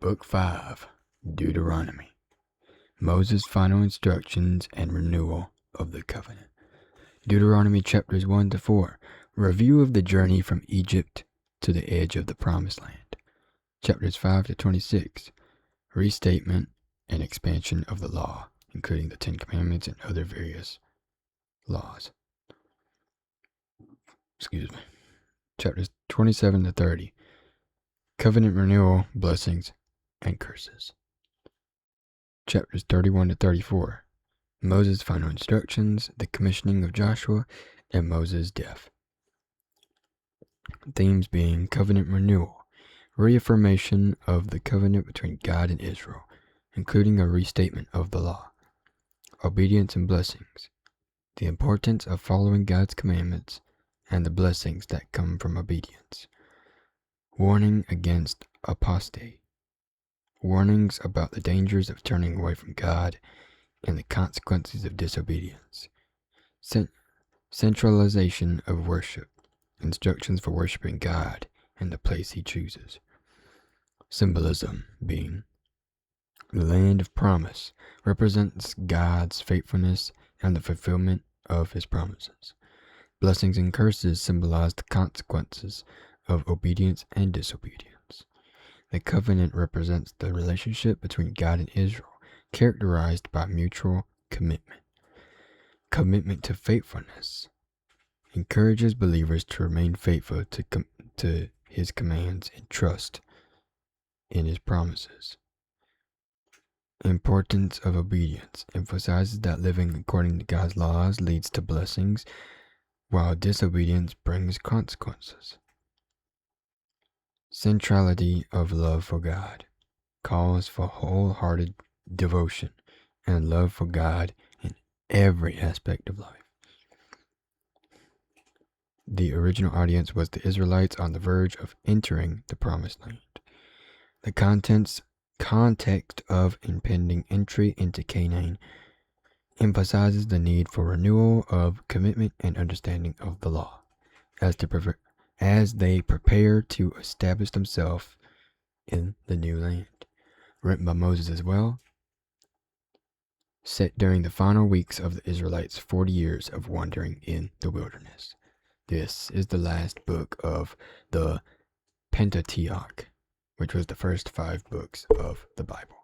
Book 5, Deuteronomy. Moses' final instructions and renewal of the covenant. Deuteronomy chapters 1 to 4. Review of the journey from Egypt to the edge of the Promised Land. Chapters 5 to 26. Restatement and expansion of the law, including the Ten Commandments and other various laws. Chapters 27 to 30. Covenant renewal, blessings, and curses. Chapters 31 to 34. Moses' final instructions, the commissioning of Joshua, and Moses' death. Themes being covenant renewal, reaffirmation of the covenant between God and Israel, including a restatement of the law, obedience and blessings, the importance of following God's commandments, and the blessings that come from obedience. Warning against apostasy. Warnings about the dangers of turning away from God and the consequences of disobedience. Centralization of worship. Instructions for worshiping God in the place He chooses. Symbolism being the land of promise represents God's faithfulness and the fulfillment of His promises. Blessings and curses symbolize the consequences of obedience and disobedience. The covenant represents the relationship between God and Israel, characterized by mutual commitment. Commitment to faithfulness encourages believers to remain faithful to His commands and trust in His promises. Importance of obedience emphasizes that living according to God's laws leads to blessings, while disobedience brings consequences. Centrality of love for God calls for wholehearted devotion and love for God in every aspect of life. The original audience was the Israelites on the verge of entering the Promised Land. The context of impending entry into Canaan emphasizes the need for renewal of commitment and understanding of the law as they prepare to establish themselves in the new land. Written by Moses as well, set during the final weeks of the Israelites' 40 years of wandering in the wilderness. This is the last book of the Pentateuch, which was the first 5 books of the Bible.